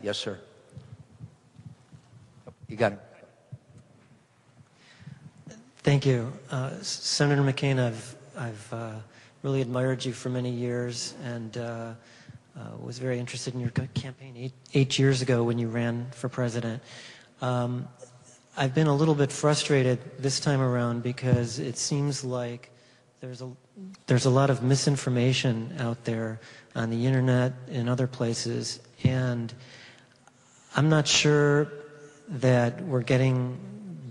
Yes, sir. You got it. Thank you. Senator McCain, I've really admired you for many years and was very interested in your campaign eight years ago when you ran for president. I've been a little bit frustrated this time around because it seems like there's a lot of misinformation out there on the internet and other places, and I'm not sure that we're getting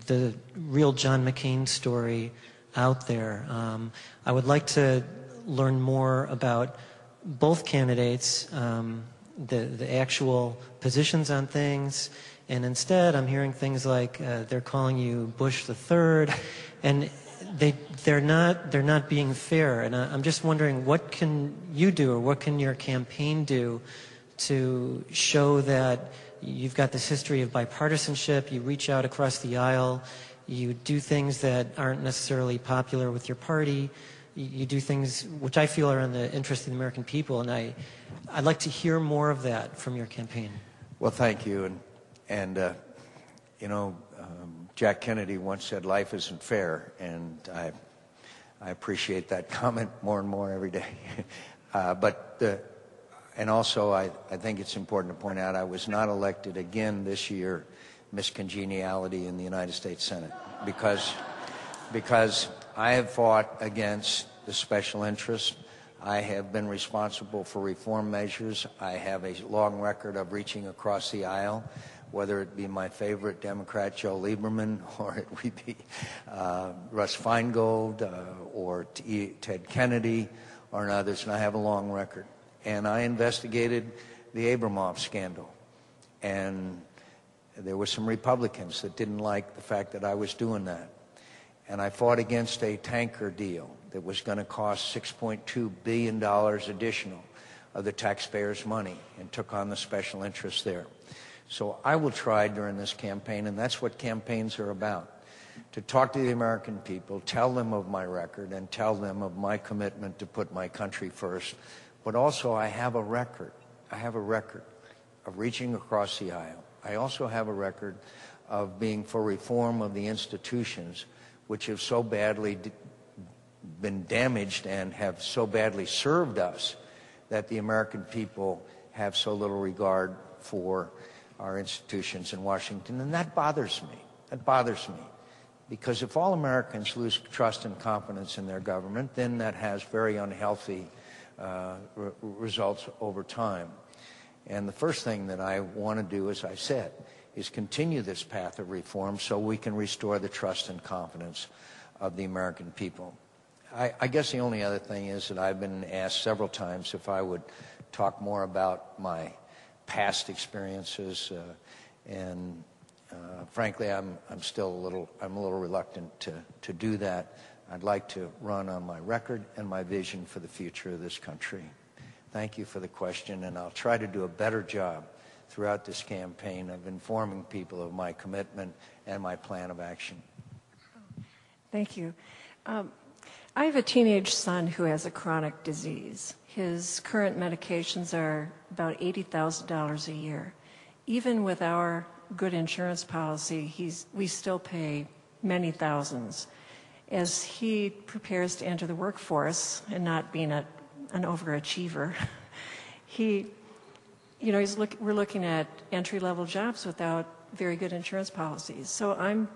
the real John McCain story out there. I would like to learn more about both candidates, the actual positions on things, and instead I'm hearing things like they're calling you Bush the Third, and they're not being fair. And I'm just wondering, what can you do, or what can your campaign do to show that you've got this history of bipartisanship, you reach out across the aisle, you do things that aren't necessarily popular with your party, you do things which I feel are in the interest of the American people, and I'd like to hear more of that from your campaign. Well, thank you. And you know, Jack Kennedy once said, "Life isn't fair," and I appreciate that comment more and more every day. And also, I think it's important to point out I was not elected again this year, Miss Congeniality in the United States Senate, because I have fought against the special interests. I have been responsible for reform measures. I have a long record of reaching across the aisle, whether it be my favorite Democrat, Joe Lieberman, or it would be Russ Feingold, or Ted Kennedy, or others, and I have a long record. And I investigated the Abramoff scandal, and there were some Republicans that didn't like the fact that I was doing that. And I fought against a tanker deal that was going to cost $6.2 billion additional of the taxpayers' money, and took on the special interests there. So I will try during this campaign, and that's what campaigns are about, to talk to the American people, tell them of my record, and tell them of my commitment to put my country first. But also, I have a record. I have a record of reaching across the aisle. I also have a record of being for reform of the institutions which have so badly been damaged and have so badly served us that the American people have so little regard for our institutions in Washington. And that bothers me. That bothers me. Because if all Americans lose trust and confidence in their government, then that has very unhealthy results over time. And the first thing that I want to do, as I said, is continue this path of reform so we can restore the trust and confidence of the American people. I guess the only other thing is that I've been asked several times if I would talk more about my past experiences, and frankly, I'm still a little reluctant to do that. I'd like to run on my record and my vision for the future of this country. Thank you for the question, and I'll try to do a better job throughout this campaign of informing people of my commitment and my plan of action. Thank you. I have a teenage son who has a chronic disease. His current medications are about $80,000 a year. Even with our good insurance policy, we still pay many thousands. As he prepares to enter the workforce, and not being an overachiever, we're looking at entry-level jobs without very good insurance policies. So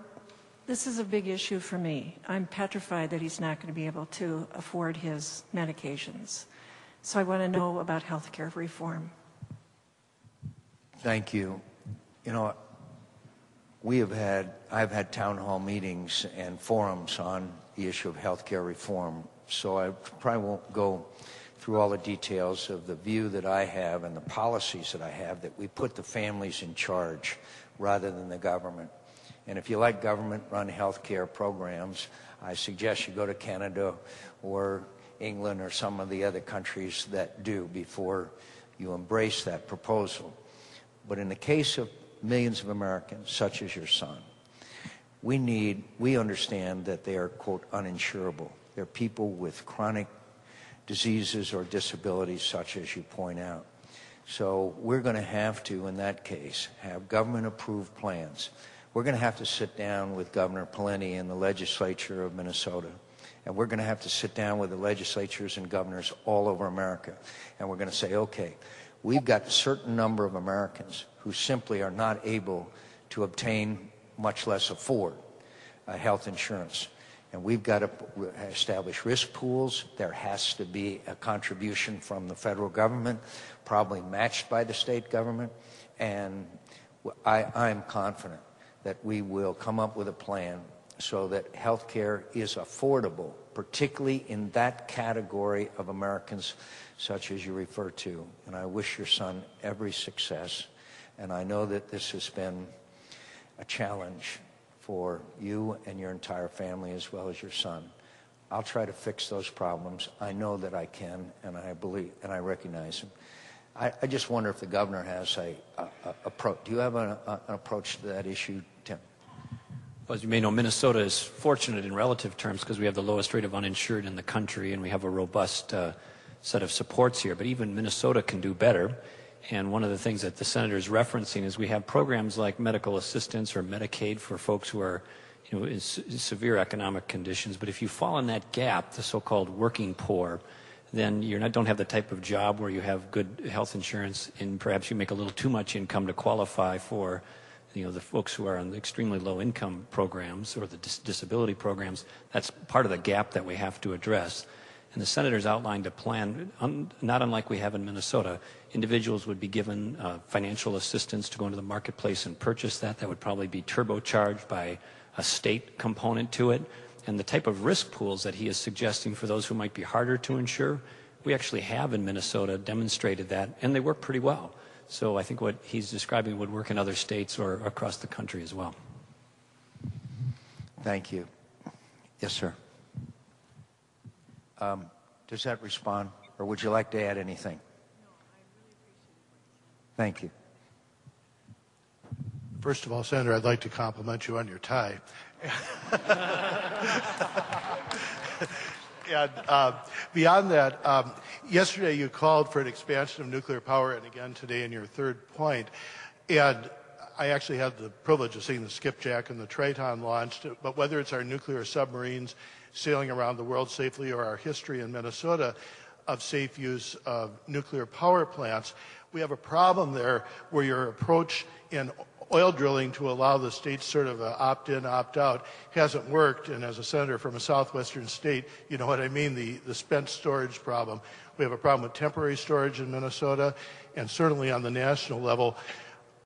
this is a big issue for me. I'm petrified that he's not going to be able to afford his medications. So I want to know about health care reform. Thank you. You know, I've had town hall meetings and forums on the issue of health care reform, so I probably won't go through all the details of the view that I have and the policies that I have, that we put the families in charge rather than the government. And if you like government-run health care programs, I suggest you go to Canada or England or some of the other countries that do before you embrace that proposal. But in the case of millions of Americans, such as your son, we understand that they are, quote, uninsurable. They're people with chronic diseases or disabilities, such as you point out. So we're going to have to, in that case, have government-approved plans. We're going to have to sit down with Governor Pawlenty in the legislature of Minnesota, and we're going to have to sit down with the legislatures and governors all over America, and we're going to say, okay, we've got a certain number of Americans who simply are not able to obtain, much less afford, health insurance. And we've got to establish risk pools. There has to be a contribution from the federal government, probably matched by the state government. And I'm confident that we will come up with a plan so that health care is affordable, particularly in that category of Americans such as you refer to. And I wish your son every success. And I know that this has been a challenge for you and your entire family as well as your son. I'll try to fix those problems. I know that I can, and I believe, and I recognize them. I just wonder if the governor has a approach. Do you have an approach to that issue, Tim? Well, as you may know, Minnesota is fortunate in relative terms because we have the lowest rate of uninsured in the country, and we have a robust set of supports here. But even Minnesota can do better. And one of the things that the senator is referencing is we have programs like medical assistance or Medicaid for folks who are, in severe economic conditions. But if you fall in that gap, the so-called working poor, then you don't have the type of job where you have good health insurance, and perhaps you make a little too much income to qualify for, the folks who are on the extremely low income programs or the disability programs. That's part of the gap that we have to address. And the senator's outlined a plan, not unlike we have in Minnesota. Individuals would be given financial assistance to go into the marketplace and purchase that. That would probably be turbocharged by a state component to it. And the type of risk pools that he is suggesting for those who might be harder to insure, we actually have in Minnesota demonstrated that, and they work pretty well. So I think what he's describing would work in other states or across the country as well. Thank you. Yes, sir. Does that respond, or would you like to add anything? No, I really appreciate it. Thank you. First of all, Senator, I'd like to compliment you on your tie. And beyond that, yesterday you called for an expansion of nuclear power, and again today in your third point. And I actually had the privilege of seeing the Skipjack and the Triton launched, but whether it's our nuclear submarines sailing around the world safely or our history in Minnesota of safe use of nuclear power plants, we have a problem there where your approach in oil drilling to allow the states sort of opt-in, opt-out hasn't worked. And as a senator from a southwestern state, you know what I mean, the spent storage problem. We have a problem with temporary storage in Minnesota, and certainly on the national level,